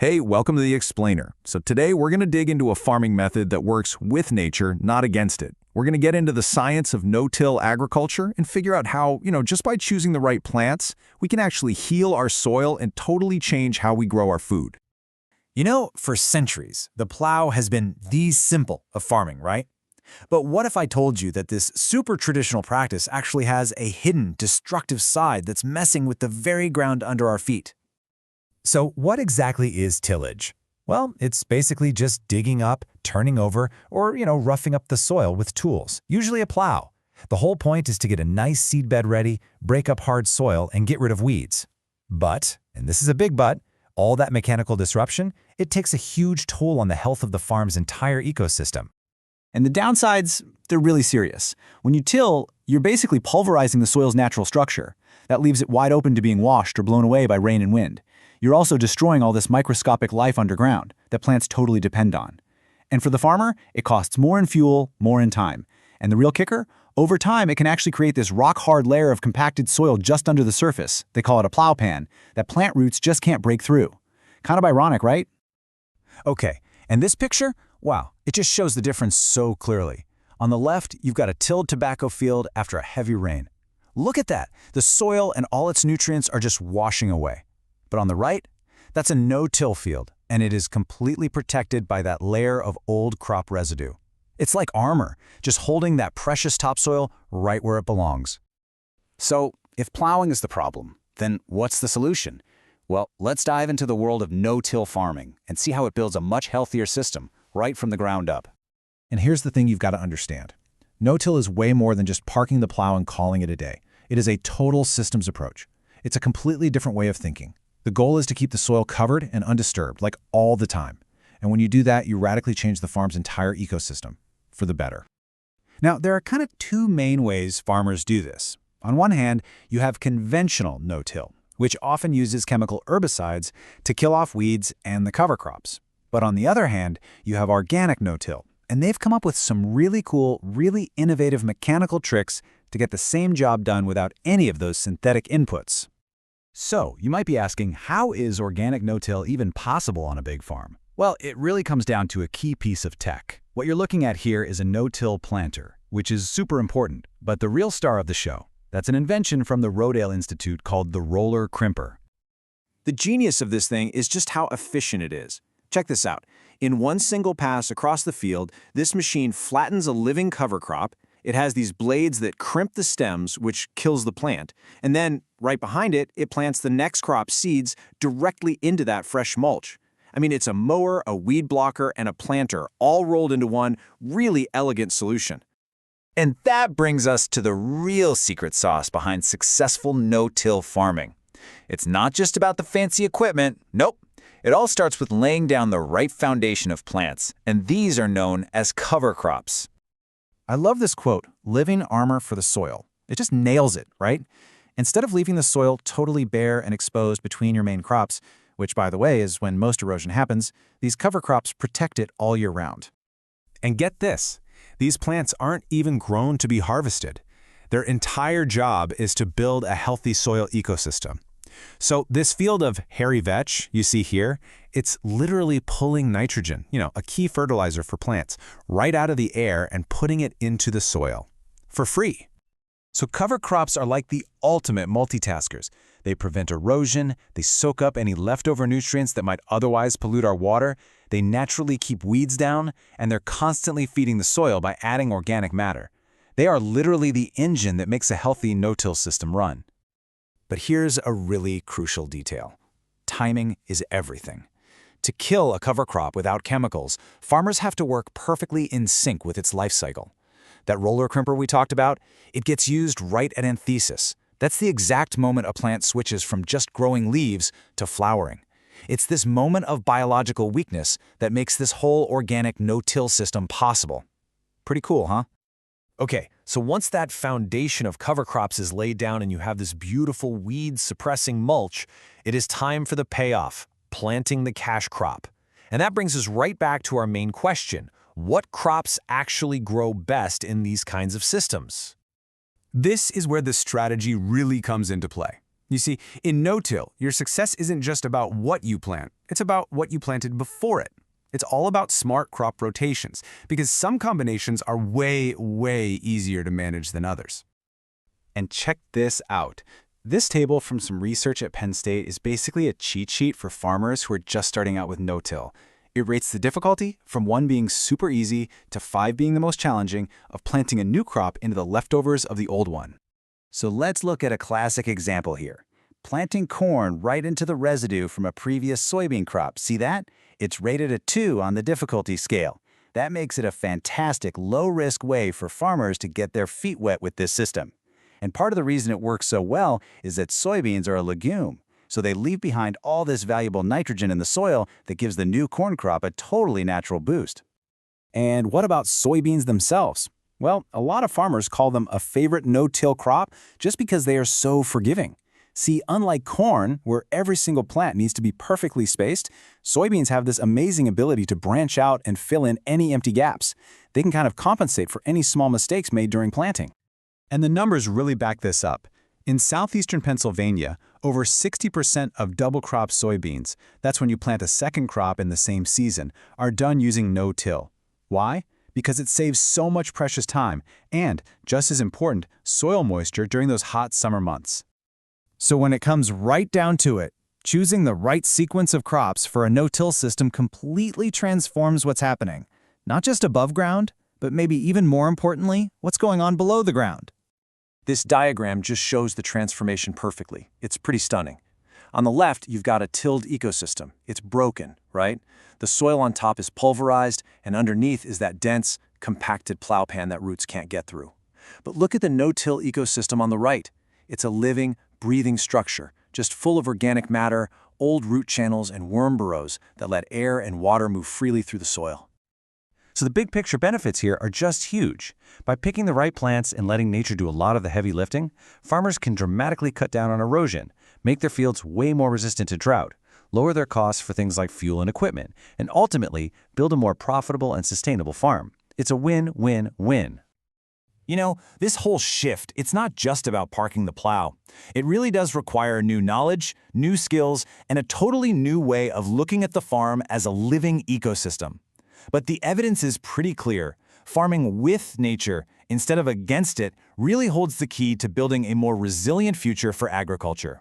Hey, welcome to The Explainer. So today we're going to dig into a farming method that works with nature, not against it. We're going to get into the science of no-till agriculture and figure out how, just by choosing the right plants, we can actually heal our soil and totally change how we grow our food. For centuries, the plow has been the symbol of farming, right? But what if I told you that this super traditional practice actually has a hidden, destructive side that's messing with the very ground under our feet? So what exactly is tillage? Well, it's basically just digging up, turning over, or, roughing up the soil with tools, usually a plow. The whole point is to get a nice seedbed ready, break up hard soil, and get rid of weeds. But, and this is a big but, all that mechanical disruption, it takes a huge toll on the health of the farm's entire ecosystem. And the downsides, they're really serious. When you till, you're basically pulverizing the soil's natural structure. That leaves it wide open to being washed or blown away by rain and wind. You're also destroying all this microscopic life underground that plants totally depend on. And for the farmer, it costs more in fuel, more in time. And the real kicker? Over time, it can actually create this rock-hard layer of compacted soil just under the surface. They call it a plow pan, that plant roots just can't break through. Kind of ironic, right? Okay, and this picture? Wow, it just shows the difference so clearly. On the left, you've got a tilled tobacco field after a heavy rain. Look at that. The soil and all its nutrients are just washing away. But on the right, that's a no-till field, and it is completely protected by that layer of old crop residue. It's like armor, just holding that precious topsoil right where it belongs. So, if plowing is the problem, then what's the solution? Well, let's dive into the world of no-till farming and see how it builds a much healthier system right from the ground up. And here's the thing you've got to understand. No-till is way more than just parking the plow and calling it a day. It is a total systems approach. It's a completely different way of thinking. The goal is to keep the soil covered and undisturbed, like all the time. And when you do that, you radically change the farm's entire ecosystem, for the better. Now, there are kind of two main ways farmers do this. On one hand, you have conventional no-till, which often uses chemical herbicides to kill off weeds and the cover crops. But on the other hand, you have organic no-till, and they've come up with some really cool, really innovative mechanical tricks to get the same job done without any of those synthetic inputs. So, you might be asking, how is organic no-till even possible on a big farm? Well, it really comes down to a key piece of tech. What you're looking at here is a no-till planter, which is super important, but the real star of the show, that's an invention from the Rodale Institute called the Roller Crimper. The genius of this thing is just how efficient it is. Check this out. In one single pass across the field, this machine flattens a living cover crop. It has these blades that crimp the stems, which kills the plant. And then, right behind it, it plants the next crop's seeds directly into that fresh mulch. I mean, it's a mower, a weed blocker, and a planter, all rolled into one really elegant solution. And that brings us to the real secret sauce behind successful no-till farming. It's not just about the fancy equipment. Nope. It all starts with laying down the right foundation of plants, and these are known as cover crops. I love this quote, living armor for the soil. It just nails it, right? Instead of leaving the soil totally bare and exposed between your main crops, which, by the way, is when most erosion happens, these cover crops protect it all year round. And get this, these plants aren't even grown to be harvested. Their entire job is to build a healthy soil ecosystem. So this field of hairy vetch you see here, it's literally pulling nitrogen, a key fertilizer for plants, right out of the air and putting it into the soil for free. So cover crops are like the ultimate multitaskers. They prevent erosion, they soak up any leftover nutrients that might otherwise pollute our water, they naturally keep weeds down, and they're constantly feeding the soil by adding organic matter. They are literally the engine that makes a healthy no-till system run. But here's a really crucial detail. Timing is everything. To kill a cover crop without chemicals, farmers have to work perfectly in sync with its life cycle. That roller crimper we talked about, it gets used right at anthesis. That's the exact moment a plant switches from just growing leaves to flowering. It's this moment of biological weakness that makes this whole organic no-till system possible. Pretty cool, huh? Okay, so once that foundation of cover crops is laid down and you have this beautiful weed-suppressing mulch, it is time for the payoff, planting the cash crop. And that brings us right back to our main question. What crops actually grow best in these kinds of systems? This is where the strategy really comes into play. You see, in no-till, your success isn't just about what you plant, it's about what you planted before it. It's all about smart crop rotations, because some combinations are way, way easier to manage than others. And check this out. This table from some research at Penn State is basically a cheat sheet for farmers who are just starting out with no-till. It rates the difficulty from 1 being super easy to 5 being the most challenging of planting a new crop into the leftovers of the old one. So let's look at a classic example here. Planting corn right into the residue from a previous soybean crop. See that? It's rated a 2 on the difficulty scale. That makes it a fantastic low-risk way for farmers to get their feet wet with this system. And part of the reason it works so well is that soybeans are a legume, so they leave behind all this valuable nitrogen in the soil that gives the new corn crop a totally natural boost. And what about soybeans themselves? Well, a lot of farmers call them a favorite no-till crop just because they are so forgiving. See, unlike corn, where every single plant needs to be perfectly spaced, soybeans have this amazing ability to branch out and fill in any empty gaps. They can kind of compensate for any small mistakes made during planting. And the numbers really back this up. In southeastern Pennsylvania, over 60% of double-crop soybeans, that's when you plant a second crop in the same season, are done using no-till. Why? Because it saves so much precious time and, just as important, soil moisture during those hot summer months. So when it comes right down to it, choosing the right sequence of crops for a no-till system completely transforms what's happening. Not just above ground, but maybe even more importantly, what's going on below the ground. This diagram just shows the transformation perfectly. It's pretty stunning. On the left, you've got a tilled ecosystem. It's broken, right? The soil on top is pulverized, and underneath is that dense, compacted plowpan that roots can't get through. But look at the no-till ecosystem on the right. It's a living, breathing structure, just full of organic matter, old root channels, and worm burrows that let air and water move freely through the soil. So the big picture benefits here are just huge. By picking the right plants and letting nature do a lot of the heavy lifting, farmers can dramatically cut down on erosion, make their fields way more resistant to drought, lower their costs for things like fuel and equipment, and ultimately build a more profitable and sustainable farm. It's a win-win-win. You know, this whole shift, it's not just about parking the plow. It really does require new knowledge, new skills, and a totally new way of looking at the farm as a living ecosystem. But the evidence is pretty clear. Farming with nature instead of against it really holds the key to building a more resilient future for agriculture.